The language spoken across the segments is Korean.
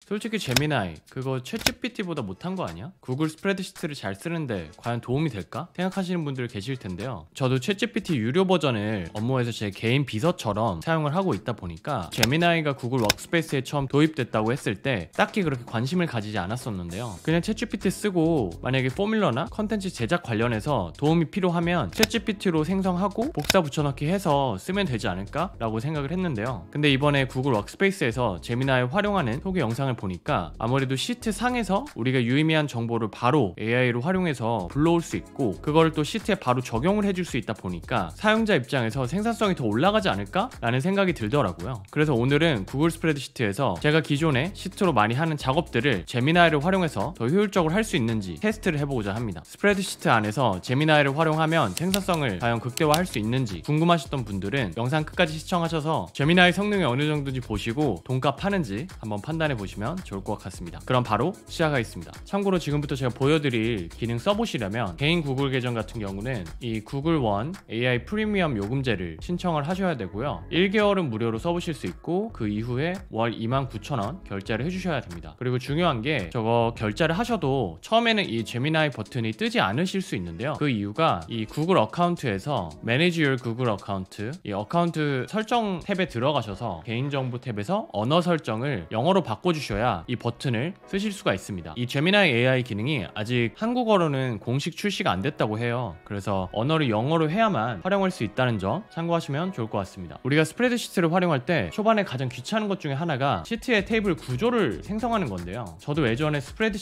솔직히 제미나이 그거 챗GPT보다 못한 거 아니야? 구글 스프레드시트를 잘 쓰는데 과연 도움이 될까? 생각하시는 분들 계실 텐데요. 저도 챗GPT 유료 버전을 업무에서 제 개인 비서처럼 사용을 하고 있다 보니까 제미나이가 구글 워크스페이스에 처음 도입됐다고 했을 때 딱히 그렇게 관심을 가지지 않았었는데요. 그냥 챗GPT 쓰고 만약에 포뮬러나 컨텐츠 제작 관련해서 도움이 필요하면 챗GPT로 생성하고 복사 붙여넣기 해서 쓰면 되지 않을까? 라고 생각을 했는데요. 근데 이번에 구글 워크스페이스에서 제미나이 활용하는 소개 영상을 보니까 아무래도 시트 상에서 우리가 유의미한 정보를 바로 AI로 활용해서 불러올 수 있고 그걸 또 시트에 바로 적용을 해줄 수 있다 보니까 사용자 입장에서 생산성이 더 올라가지 않을까? 라는 생각이 들더라고요. 그래서 오늘은 구글 스프레드시트에서 제가 기존에 시트로 많이 하는 작업들을 제미나이를 활용해서 더 효율적으로 할 수 있는지 테스트를 해보고자 합니다. 스프레드시트 안에서 제미나이를 활용하면 생산성을 과연 극대화할 수 있는지 궁금하셨던 분들은 영상 끝까지 시청하셔서 제미나이 성능이 어느 정도인지 보시고 돈값 하는지 한번 판단해 보시면 좋을 것 같습니다. 그럼 바로 시작하겠습니다. 참고로 지금부터 제가 보여드릴 기능 써보시려면 개인 구글 계정 같은 경우는 이 구글 원 AI 프리미엄 요금제를 신청을 하셔야 되고요. 1개월은 무료로 써보실 수 있고 그 이후에 월 29,000원 결제를 해주셔야 됩니다. 그리고 중요한 게 저거 결제를 하셔도 처음에는 이 제미나이 버튼이 뜨지 않으실 수 있는데요. 그 이유가 이 구글 어카운트에서 Manage Your Google Account 이 어카운트 설정 탭에 들어가셔서 개인정보 탭에서 언어 설정을 영어로 바꿔주셔야 이 버튼을 쓰실 수가 있습니다. 이 제미나이 AI 기능이 아직 한국어로는 공식 출시가 안 됐다고 해요. 그래서 언어를 영어로 해야만 활용할 수 있다는 점 참고하시면 좋을 것 같습니다. 우리가 스프레드시트를 활용할 때 초반에 가장 귀찮은 것 중에 하나가 시트의 테이블 구조를 생성하는 건데요. 저도 예전에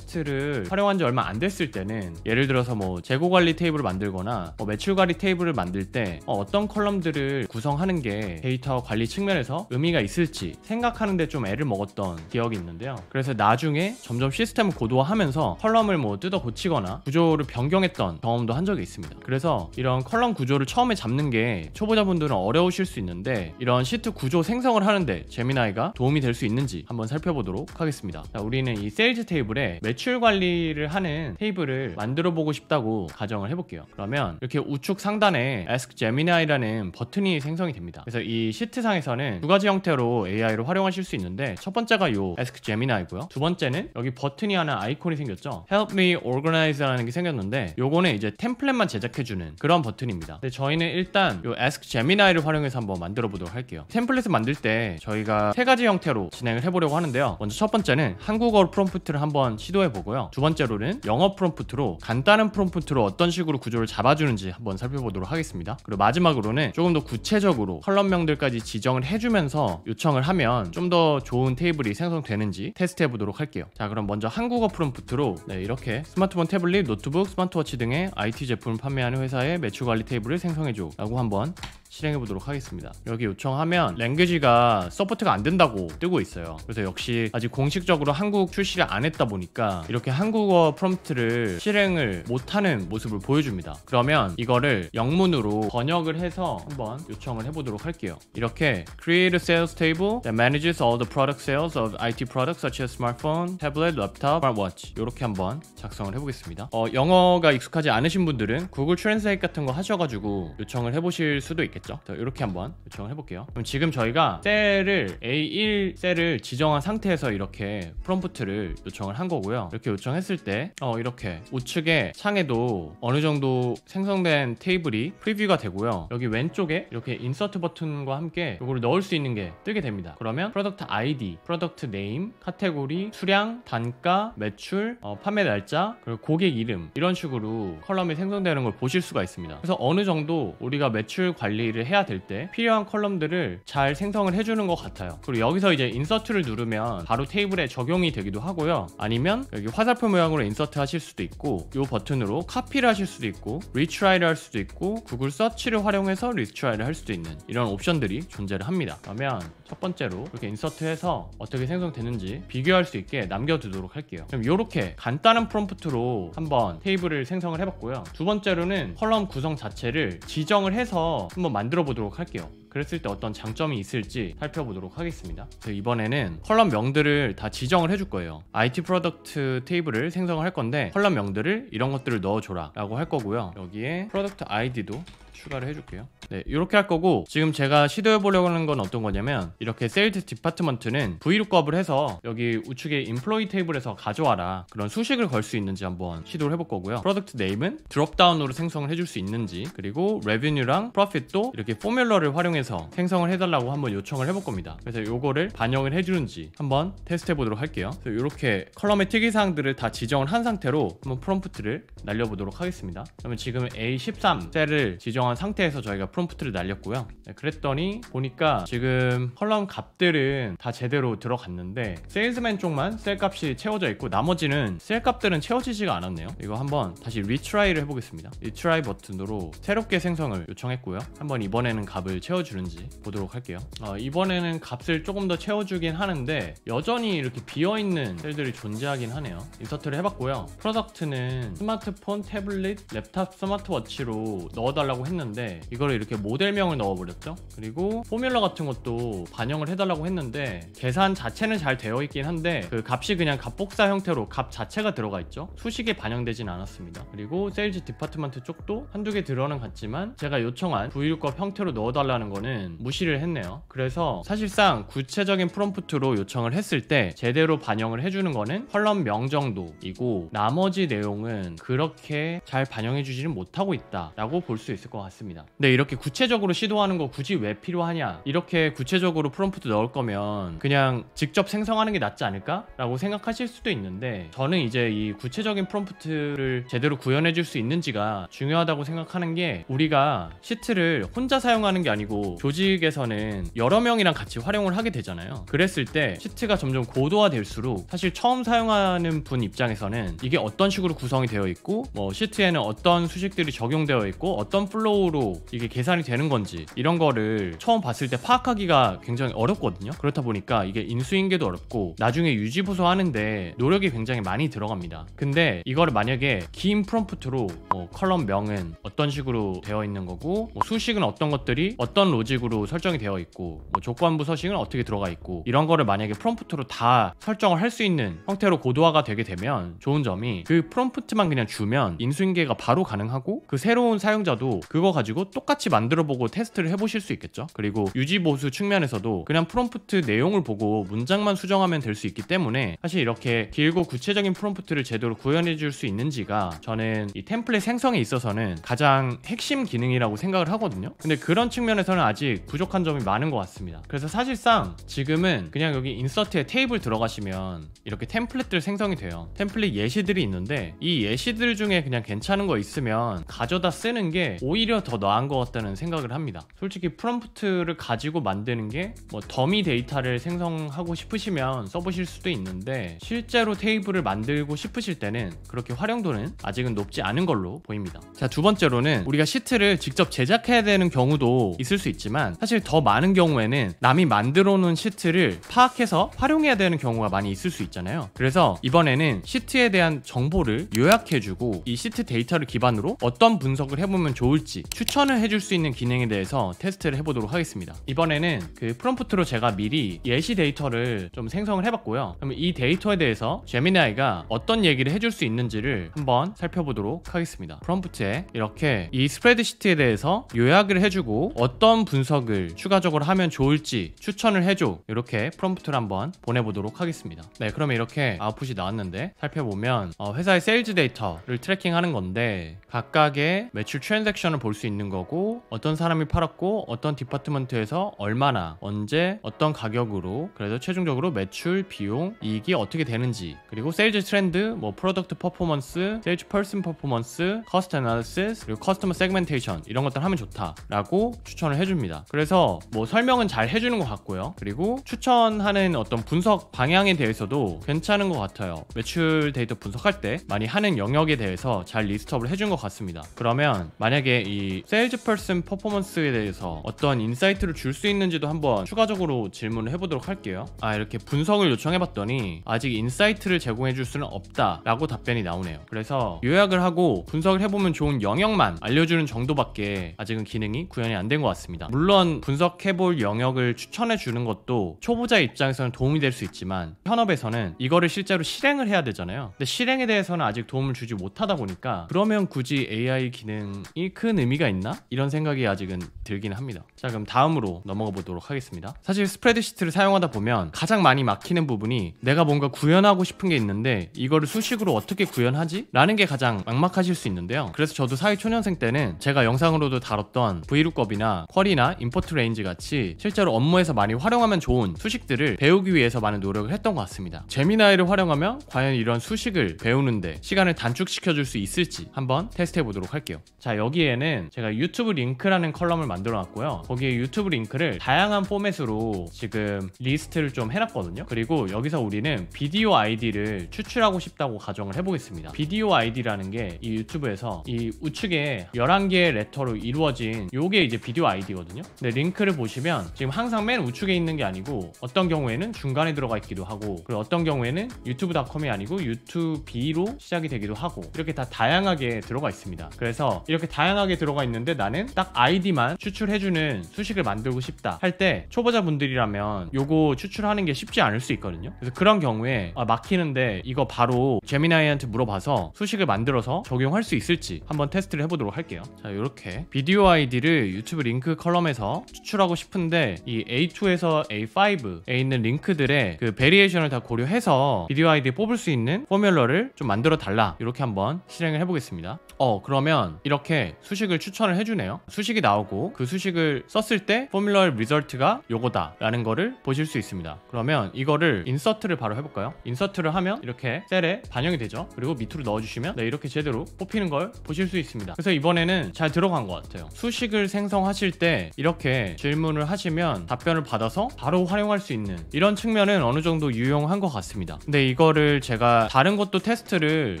스프레드시트를 활용한 지 얼마 안 됐을 때는 예를 들어서 뭐 재고관리 테이블을 만들거나 매출관리 테이블을 만들 때 어떤 컬럼들을 구성하는 게 데이터 관리 측면에서 의미가 있을지 생각하는데 좀 애를 먹었던 기억이 있는데요. 그래서 나중에 점점 시스템을 고도화하면서 컬럼을 뜯어 고치거나 구조를 변경했던 경험도 한 적이 있습니다. 그래서 이런 컬럼 구조를 처음에 잡는 게 초보자분들은 어려우실 수 있는데 이런 시트 구조 생성을 하는데 제미나이가 도움이 될 수 있는지 한번 살펴보도록 하겠습니다. 자, 우리는 이 세일즈 테이블에 매출 관리를 하는 테이블을 만들어 보고 싶다고 가정을 해볼게요. 그러면 이렇게 우측 상단에 Ask Gemini라는 버튼이 생성이 됩니다. 그래서 이 시트상에서는 두 가지 형태로 AI를 활용하실 수 있는데 첫 번째가 이 Ask Gemini이고요. 두 번째는 여기 버튼이 하나 아이콘이 생겼죠. Help me organize라는 게 생겼는데 요거는 이제 템플릿만 제작해주는 그런 버튼입니다. 근데 저희는 일단 요 Ask Gemini를 활용해서 한번 만들어 보도록 할게요. 템플릿을 만들 때 저희가 세 가지 형태로 진행을 해보려고 하는데요. 먼저 첫 번째는 한국어 프롬프트를 한번 시도해 보고요. 두 번째로는 영어 프롬프트로 간단한 프롬프트로 어떤 식으로 구조를 잡아주는지 한번 살펴보도록 하겠습니다. 그리고 마지막으로는 조금 더 구체적으로 컬럼명들까지 지정을 해주면서 요청을 하면 좀 더 좋은 테이블이 생성되는지 테스트 해보도록 할게요. 자, 그럼 먼저 한국어 프롬프트로 이렇게 스마트폰, 태블릿, 노트북, 스마트워치 등의 IT 제품을 판매하는 회사의 매출관리 테이블을 생성해줘 라고 한번 실행해보도록 하겠습니다. 여기 요청하면 랭귀지가 서포트가 안 된다고 뜨고 있어요. 그래서 역시 아직 공식적으로 한국 출시를 안 했다 보니까 이렇게 한국어 프롬프트를 실행을 못하는 모습을 보여줍니다. 그러면 이거를 영문으로 번역을 해서 한번 요청을 해보도록 할게요. 이렇게 Create a sales table that manages all the product sales of IT products such as smartphone, tablet, laptop, smartwatch 이렇게 한번 작성을 해보겠습니다. 영어가 익숙하지 않으신 분들은 구글 트랜스레이트 같은 거 하셔가지고 요청을 해보실 수도 있겠죠. 이렇게 한번 요청을 해볼게요. 그럼 지금 저희가 셀을 A1 셀을 지정한 상태에서 이렇게 프롬프트를 요청을 한 거고요. 이렇게 요청했을 때 이렇게 우측에 창에도 어느 정도 생성된 테이블이 프리뷰가 되고요. 여기 왼쪽에 이렇게 인서트 버튼과 함께 이거를 넣을 수 있는 게 뜨게 됩니다. 그러면 프로덕트 아이디, 프로덕트 네임, 카테고리, 수량, 단가, 매출, 판매 날짜, 그리고 고객 이름 이런 식으로 컬럼이 생성되는 걸 보실 수가 있습니다. 그래서 어느 정도 우리가 매출 관리를 해야 될 때 필요한 컬럼들을 잘 생성을 해주는 것 같아요. 그리고 여기서 이제 인서트를 누르면 바로 테이블에 적용이 되기도 하고요. 아니면 여기 화살표 모양으로 인서트 하실 수도 있고 이 버튼으로 카피를 하실 수도 있고 리트라이를 할 수도 있고 구글 서치를 활용해서 리트라이를 할 수도 있는 이런 옵션들이 존재를 합니다. 그러면 첫 번째로 이렇게 인서트해서 어떻게 생성되는지 비교할 수 있게 남겨두도록 할게요. 그럼 이렇게 간단한 프롬프트로 한번 테이블을 생성을 해봤고요. 두 번째로는 컬럼 구성 자체를 지정을 해서 한번 만들어 보도록 할게요. 그랬을 때 어떤 장점이 있을지 살펴보도록 하겠습니다. 그래서 이번에는 컬럼명들을 다 지정을 해줄 거예요. IT 프로덕트 테이블을 생성을 할 건데 컬럼명들을 이런 것들을 넣어줘라 라고 할 거고요. 여기에 프로덕트 아이디도 추가를 해줄게요. 네, 이렇게 할 거고, 지금 제가 시도해 보려고 하는 건 어떤 거냐면, 이렇게 세일즈 디파트먼트는 VLOOKUP을 해서 여기 우측에 인플로이 테이블에서 가져와라, 그런 수식을 걸 수 있는지 한번 시도를 해볼 거고요. 프로덕트 네임은 드롭다운으로 생성을 해줄 수 있는지, 그리고 레비뉴랑 프로핏도 이렇게 포뮬러를 활용해서 생성을 해달라고 한번 요청을 해볼 겁니다. 그래서 요거를 반영을 해주는지 한번 테스트 해보도록 할게요. 그래서 이렇게 컬럼의 특이사항들을 다 지정을 한 상태로 한번 프롬프트를 날려보도록 하겠습니다. 그러면 지금 A13 셀을 지정한 상태에서 저희가 프롬프트를 날렸고요. 네, 그랬더니 보니까 지금 컬럼 값들은 다 제대로 들어갔는데 세일즈맨 쪽만 셀 값이 채워져 있고 나머지는 셀 값들은 채워지지가 않았네요. 이거 한번 다시 리트라이를 해보겠습니다. 리트라이 버튼으로 새롭게 생성을 요청했고요. 한번 이번에는 값을 채워주는지 보도록 할게요. 이번에는 값을 조금 더 채워주긴 하는데 여전히 이렇게 비어있는 셀들이 존재하긴 하네요. 인서트를 해봤고요. 프로덕트는 스마트폰, 태블릿, 랩탑, 스마트워치로 넣어달라고 했는데 이거를 이렇게 모델명을 넣어버렸죠. 그리고 포뮬러 같은 것도 반영을 해달라고 했는데 계산 자체는 잘 되어 있긴 한데 그 값이 그냥 값복사 형태로 값 자체가 들어가 있죠. 수식에 반영되진 않았습니다. 그리고 세일즈 디파트먼트 쪽도 한두 개 들어는 갔지만 제가 요청한 VLOOKUP 형태로 넣어달라는 거는 무시를 했네요. 그래서 사실상 구체적인 프롬프트로 요청을 했을 때 제대로 반영을 해주는 거는 컬럼명 정도이고 나머지 내용은 그렇게 잘 반영해주지는 못하고 있다 라고 볼 수 있을 것 같습니다. 근데 이렇게 구체적으로 시도하는 거 굳이 왜 필요하냐, 이렇게 구체적으로 프롬프트 넣을 거면 그냥 직접 생성하는 게 낫지 않을까? 라고 생각하실 수도 있는데 저는 이제 이 구체적인 프롬프트를 제대로 구현해 줄 수 있는지가 중요하다고 생각하는 게 우리가 시트를 혼자 사용하는 게 아니고 조직에서는 여러 명이랑 같이 활용을 하게 되잖아요. 그랬을 때 시트가 점점 고도화될수록 사실 처음 사용하는 분 입장에서는 이게 어떤 식으로 구성이 되어 있고 뭐 시트에는 어떤 수식들이 적용되어 있고 어떤 플로우로 이게 계산이 되는 건지 이런 거를 처음 봤을 때 파악하기가 굉장히 어렵거든요. 그렇다 보니까 이게 인수인계도 어렵고 나중에 유지보수 하는데 노력이 굉장히 많이 들어갑니다. 근데 이거를 만약에 긴 프롬프트로 뭐 컬럼명은 어떤 식으로 되어 있는 거고 뭐 수식은 어떤 것들이 어떤 로직으로 설정이 되어 있고 뭐 조건부 서식은 어떻게 들어가 있고 이런 거를 만약에 프롬프트로 다 설정을 할 수 있는 형태로 고도화가 되게 되면 좋은 점이 그 프롬프트만 그냥 주면 인수인계가 바로 가능하고 그 새로운 사용자도 그거 가지고 똑같이 만들어보고 테스트를 해보실 수 있겠죠. 그리고 유지보수 측면에서도 그냥 프롬프트 내용을 보고 문장만 수정하면 될 수 있기 때문에 사실 이렇게 길고 구체적인 프롬프트를 제대로 구현해 줄 수 있는지가 저는 이 템플릿 생성에 있어서는 가장 핵심 기능이라고 생각을 하거든요. 근데 그런 측면에서는 아직 부족한 점이 많은 것 같습니다. 그래서 사실상 지금은 그냥 여기 인서트에 테이블 들어가시면 이렇게 템플릿들 생성이 돼요. 템플릿 예시들이 있는데 이 예시들 중에 그냥 괜찮은 거 있으면 가져다 쓰는 게 오히려 더 나은 것 같다는 생각을 합니다. 솔직히 프롬프트를 가지고 만드는 게 뭐 더미 데이터를 생성하고 싶으시면 써보실 수도 있는데 실제로 테이블을 만들고 싶으실 때는 그렇게 활용도는 아직은 높지 않은 걸로 보입니다. 자, 두 번째로는 우리가 시트를 직접 제작해야 되는 경우도 있을 수 있지만 사실 더 많은 경우에는 남이 만들어 놓은 시트를 파악해서 활용해야 되는 경우가 많이 있을 수 있잖아요. 그래서 이번에는 시트에 대한 정보를 요약해주고 이 시트 데이터를 기반으로 어떤 분석을 해보면 좋을지 추천을 해줄 수 있는 기능에 대해서 테스트를 해보도록 하겠습니다. 이번에는 그 프롬프트로 제가 미리 예시 데이터를 좀 생성을 해봤고요. 그럼 이 데이터에 대해서 제미나이가 어떤 얘기를 해줄 수 있는지를 한번 살펴보도록 하겠습니다. 프롬프트에 이렇게 이 스프레드시트에 대해서 요약을 해주고 어떤 분석을 추가적으로 하면 좋을지 추천을 해줘, 이렇게 프롬프트를 한번 보내보도록 하겠습니다. 네, 그러면 이렇게 아웃풋이 나왔는데 살펴보면 회사의 세일즈 데이터를 트래킹하는 건데 각각의 매출 트랜잭션을 볼 수 있는 거고 어떤 사람이 팔았고 어떤 디파트먼트에서 얼마나 언제 어떤 가격으로 그래서 최종적으로 매출, 비용, 이익이 어떻게 되는지, 그리고 세일즈 트렌드, 뭐 프로덕트 퍼포먼스, 세일즈 퍼슨 퍼포먼스, 커스트 애널리시스, 그리고 커스터머 세그멘테이션 이런 것들 하면 좋다라고 추천을 해줍니다. 그래서 뭐 설명은 잘 해주는 것 같고요. 그리고 추천하는 어떤 분석 방향에 대해서도 괜찮은 것 같아요. 매출 데이터 분석할 때 많이 하는 영역에 대해서 잘 리스트업을 해준 것 같습니다. 그러면 만약에 이 세일즈 퍼슨 퍼포먼스에 대해서 어떤 인사이트를 줄 수 있는지도 한번 추가적으로 질문을 해보도록 할게요. 이렇게 분석을 요청해봤더니 아직 인사이트를 제공해줄 수는 없다 라고 답변이 나오네요. 그래서 요약을 하고 분석을 해보면 좋은 영역만 알려주는 정도밖에 아직은 기능이 구현이 안 된 것 같습니다. 있습니다. 물론 분석해볼 영역을 추천해 주는 것도 초보자 입장에서는 도움이 될 수 있지만 현업에서는 이거를 실제로 실행을 해야 되잖아요. 근데 실행에 대해서는 아직 도움을 주지 못하다 보니까 그러면 굳이 AI 기능이 큰 의미가 있나? 이런 생각이 아직은 들긴 합니다. 자, 그럼 다음으로 넘어가 보도록 하겠습니다. 사실 스프레드시트를 사용하다 보면 가장 많이 막히는 부분이 내가 뭔가 구현하고 싶은 게 있는데 이거를 수식으로 어떻게 구현하지? 라는 게 가장 막막하실 수 있는데요. 그래서 저도 사회초년생 때는 제가 영상으로도 다뤘던 VLOOKUP이나 쿼리나 임포트 레인지 같이 실제로 업무에서 많이 활용하면 좋은 수식들을 배우기 위해서 많은 노력을 했던 것 같습니다. 제미나이를 활용하면 과연 이런 수식을 배우는데 시간을 단축시켜 줄 수 있을지 한번 테스트 해보도록 할게요. 자, 여기에는 제가 유튜브 링크라는 컬럼을 만들어 놨고요. 거기에 유튜브 링크를 다양한 포맷으로 지금 리스트를 좀 해놨거든요. 그리고 여기서 우리는 비디오 아이디를 추출하고 싶다고 가정을 해보겠습니다. 비디오 아이디라는 게 이 유튜브에서 이 우측에 11개의 레터로 이루어진 요게 이제 비디오 아이디거든요. 근데 링크를 보시면 지금 항상 맨 우측에 있는 게 아니고 어떤 경우에는 중간에 들어가 있기도 하고 그리고 어떤 경우에는 유튜브.com이 아니고 유튜브로 시작이 되기도 하고 이렇게 다 다양하게 들어가 있습니다. 그래서 이렇게 다양하게 들어가 있는데 나는 딱 아이디만 추출해주는 수식을 만들고 싶다 할 때 초보자분들이라면 요거 추출하는 게 쉽지 않을 수 있거든요. 그래서 그런 경우에 막히는데 이거 바로 제미나이한테 물어봐서 수식을 만들어서 적용할 수 있을지 한번 테스트를 해보도록 할게요. 자, 이렇게 비디오 아이디를 유튜브 링크 컬럼에서 추출하고 싶은데 이 A2에서 A5에 있는 링크들의 그 베리에이션을 다 고려해서 비디오 아이디 뽑을 수 있는 포뮬러를 좀 만들어 달라, 이렇게 한번 실행을 해보겠습니다. 그러면 이렇게 수식을 추천을 해주네요. 수식이 나오고 그 수식을 썼을 때 포뮬러 리절트가 요거다 라는 거를 보실 수 있습니다. 그러면 이거를 인서트를 바로 해볼까요? 인서트를 하면 이렇게 셀에 반영이 되죠. 그리고 밑으로 넣어주시면 네, 이렇게 제대로 뽑히는 걸 보실 수 있습니다. 그래서 이번에는 잘 들어간 것 같아요. 수식을 생성하실 때 이렇게 질문을 하시면 답변을 받아서 바로 활용할 수 있는 이런 측면은 어느 정도 유용한 것 같습니다. 근데 이거를 제가 다른 것도 테스트를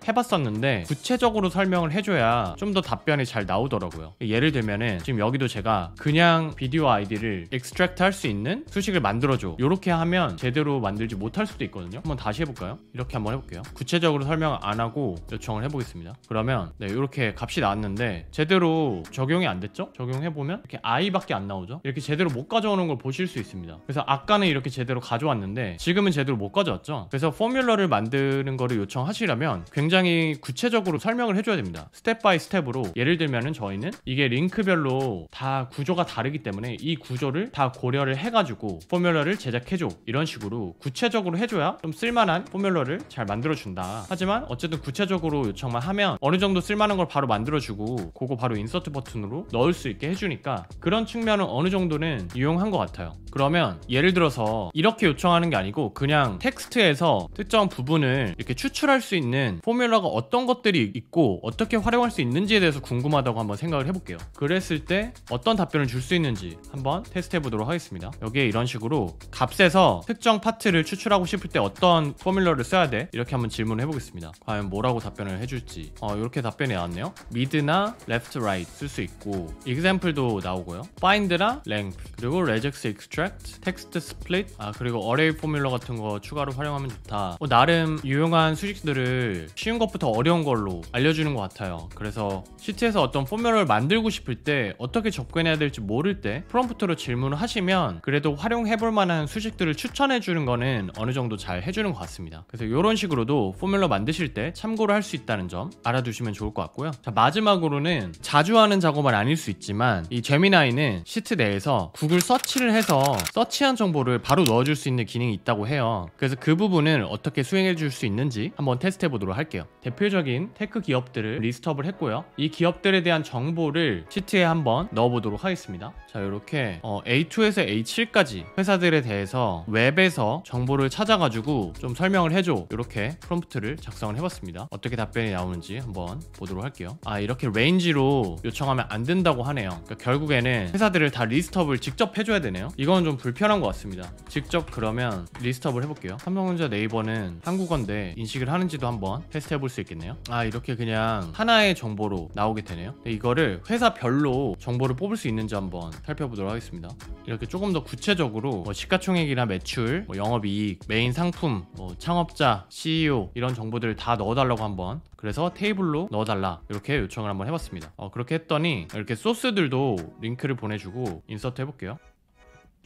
해봤었는데 구체적으로 설명을 해줘야 좀 더 답변이 잘 나오더라고요. 예를 들면은 지금 여기도 제가 그냥 비디오 아이디를 extract 할 수 있는 수식을 만들어줘, 이렇게 하면 제대로 만들지 못할 수도 있거든요. 한번 다시 해볼까요? 이렇게 한번 해볼게요. 구체적으로 설명 안 하고 요청을 해보겠습니다. 그러면 네, 이렇게 값이 나왔는데 제대로 적용이 안 됐죠? 적용해보면 이렇게 i밖에 안 나오죠? 이렇게 제대로 못 가져오는 걸 보실 수 있습니다. 그래서 아까는 이렇게 제대로 가져왔는데 지금은 제대로 못 가져왔죠? 그래서 포뮬러를 만드는 거를 요청하시려면 굉장히 구체적으로 설명을 해줘야 됩니다. 스텝 바이 스텝으로. 예를 들면은 저희는 이게 링크별로 다 구조가 다르기 때문에 이 구조를 다 고려를 해가지고 포뮬러를 제작해줘, 이런 식으로 구체적으로 해줘야 좀 쓸만한 포뮬러를 잘 만들어준다. 하지만 어쨌든 구체적으로 요청만 하면 어느 정도 쓸만한 걸 바로 만들어주고 그거 바로 인서트 버튼으로 넣을 수 있게 해주니까 그런 측면은 어느 정도는 유용한 것 같아요. 그러면 예를 들어서 이렇게 요청하는 게 아니고 그냥 텍스트에서 특정 부분을 이렇게 추출할 수 있는 포뮬러가 어떤 것들이 있고 어떻게 활용할 수 있는지에 대해서 궁금하다고 한번 생각을 해볼게요. 그랬을 때 어떤 답변을 줄 수 있는지 한번 테스트 해보도록 하겠습니다. 여기에 이런 식으로 값에서 특정 파트를 추출하고 싶을 때 어떤 포뮬러를 써야 돼? 이렇게 한번 질문을 해보겠습니다. 과연 뭐라고 답변을 해줄지. 이렇게 답변이 나왔네요. mid나 left, right 쓸 수 있고 example도 나오고요. find나 length, 그리고 regex extract, text split, 그리고 array 포뮬러 같은 거 추가로 활용하면 좋다. 나름 유용한 수식들을 쉬운 것부터 어려운 걸로 알려주는 것 같아요. 그래서 시트에서 어떤 포뮬러를 만들고 싶을 때 어떻게 접근해야 될지 모를 때 프롬프트로 질문을 하시면 그래도 활용해볼 만한 수식들을 추천해주는 거는 어느 정도 잘 해주는 것 같습니다. 그래서 이런 식으로도 포뮬러 만드실 때 참고를 할 수 있다는 점 알아두시면 좋을 것 같고요. 자, 마지막으로는 자주 하는 작업은 아닐 수 있지만 이 제미나이는 시트 내에서 구글 서치를 해서 서치한 정보를 바로 넣어줄 수 있는 기능이 있다고 해요. 그래서 그 부분을 어떻게 수행해 줄 수 있는지 한번 테스트 해보도록 할게요. 대표적인 테크 기업들을 리스트업을 했고요. 이 기업들에 대한 정보를 시트에 한번 넣어보도록 하겠습니다. 자, 이렇게 A2에서 A7까지 회사들에 대해서 웹에서 정보를 찾아가지고 좀 설명을 해줘, 이렇게 프롬프트를 작성을 해봤습니다. 어떻게 답변이 나오는지 한번 보도록 할게요. 이렇게 레인지로 요청하면 안 된다고 하네요. 그러니까 결국에는 회사들을 다 리스트업을 직접 해줘야 되네요. 이건 좀 불편한 것 같습니다. 직접 그러면 리스트업을 해볼게요. 삼성전자, 네이버는 한국어인데 인식을 하는지도 한번 테스트 해볼 수 있겠네요. 이렇게 그냥 하나의 정보로 나오게 되네요. 이거를 회사별로 정보를 뽑을 수 있는지 한번 살펴보도록 하겠습니다. 이렇게 조금 더 구체적으로 시가총액이나 매출, 영업이익, 메인 상품, 창업자, CEO 이런 정보들을 다 넣어달라고 한번 그래서 테이블로 넣어달라 이렇게 요청을 한번 해봤습니다. 그렇게 했더니 이렇게 소스들도 링크를 보내주고 인서트 해볼게요.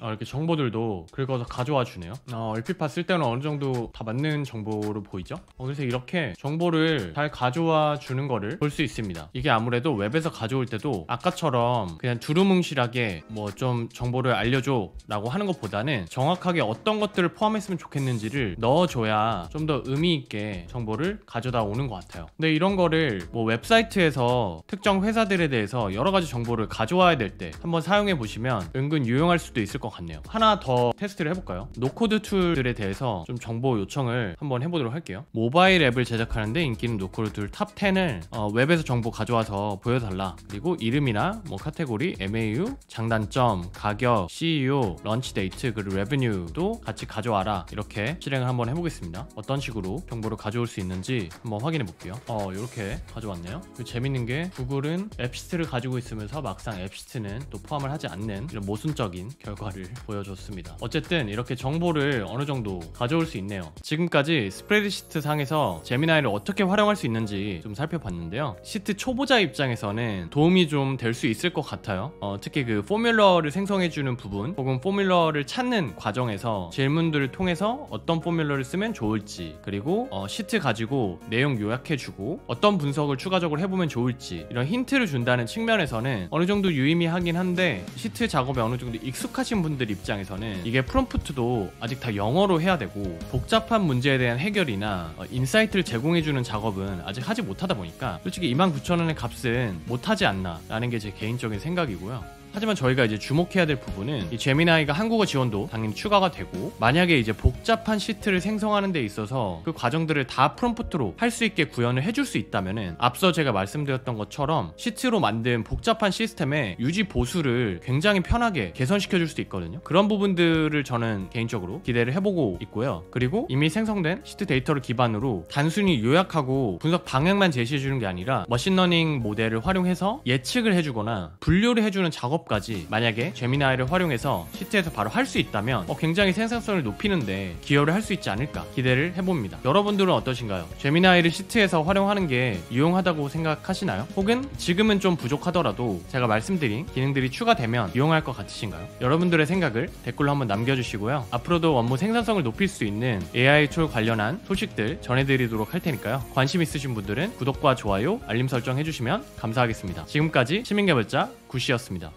이렇게 정보들도 긁어서 가져와 주네요. 얼핏 봤을 때는 어느 정도 다 맞는 정보로 보이죠? 그래서 이렇게 정보를 잘 가져와 주는 거를 볼 수 있습니다. 이게 아무래도 웹에서 가져올 때도 아까처럼 그냥 두루뭉실하게 뭐 좀 정보를 알려줘 라고 하는 것보다는 정확하게 어떤 것들을 포함했으면 좋겠는지를 넣어줘야 좀 더 의미 있게 정보를 가져다 오는 것 같아요. 근데 이런 거를 뭐 웹사이트에서 특정 회사들에 대해서 여러 가지 정보를 가져와야 될 때 한번 사용해 보시면 은근 유용할 수도 있을 것 같네요. 하나 더 테스트를 해볼까요? 노코드 툴들에 대해서 좀 정보 요청을 한번 해보도록 할게요. 모바일 앱을 제작하는데 인기 있는 노코드 툴 탑 10을 웹에서 정보 가져와서 보여달라. 그리고 이름이나 뭐 카테고리, MAU, 장단점, 가격, CEO, 런치 데이트, 그리고 레베뉴도 같이 가져와라. 이렇게 실행을 한번 해보겠습니다. 어떤 식으로 정보를 가져올 수 있는지 한번 확인해 볼게요. 이렇게 가져왔네요. 재밌는 게 구글은 앱시트를 가지고 있으면서 막상 앱시트는 또 포함을 하지 않는 이런 모순적인 결과를 보여줬습니다. 어쨌든 이렇게 정보를 어느 정도 가져올 수 있네요. 지금까지 스프레드시트 상에서 제미나이를 어떻게 활용할 수 있는지 좀 살펴봤는데요. 시트 초보자 입장에서는 도움이 좀 될 수 있을 것 같아요. 특히 그 포뮬러를 생성해주는 부분 혹은 포뮬러를 찾는 과정에서 질문들을 통해서 어떤 포뮬러를 쓰면 좋을지, 그리고 시트 가지고 내용 요약해주고 어떤 분석을 추가적으로 해보면 좋을지 이런 힌트를 준다는 측면에서는 어느 정도 유의미하긴 한데, 시트 작업에 어느 정도 익숙하신 분들 입장에서는 이게 프롬프트도 아직 다 영어로 해야 되고 복잡한 문제에 대한 해결이나 인사이트를 제공해주는 작업은 아직 하지 못하다 보니까 솔직히 29,000원의 값은 못하지 않나 라는 게 제 개인적인 생각이고요. 하지만 저희가 이제 주목해야 될 부분은 이 제미나이가 한국어 지원도 당연히 추가가 되고, 만약에 이제 복잡한 시트를 생성하는 데 있어서 그 과정들을 다 프롬프트로 할 수 있게 구현을 해줄 수 있다면은 앞서 제가 말씀드렸던 것처럼 시트로 만든 복잡한 시스템의 유지 보수를 굉장히 편하게 개선시켜 줄 수도 있거든요. 그런 부분들을 저는 개인적으로 기대를 해보고 있고요. 그리고 이미 생성된 시트 데이터를 기반으로 단순히 요약하고 분석 방향만 제시해 주는 게 아니라 머신러닝 모델을 활용해서 예측을 해주거나 분류를 해주는 작업 까지 만약에 제미나이를 활용해서 시트에서 바로 할 수 있다면 굉장히 생산성을 높이는데 기여를 할 수 있지 않을까 기대를 해봅니다. 여러분들은 어떠신가요? 제미나이를 시트에서 활용하는 게 유용하다고 생각하시나요? 혹은 지금은 좀 부족하더라도 제가 말씀드린 기능들이 추가되면 유용할 것 같으신가요? 여러분들의 생각을 댓글로 한번 남겨주시고요. 앞으로도 업무 생산성을 높일 수 있는 AI 툴 관련한 소식들 전해드리도록 할 테니까요. 관심 있으신 분들은 구독과 좋아요, 알림 설정 해주시면 감사하겠습니다. 지금까지 시민개발자 구씨였습니다.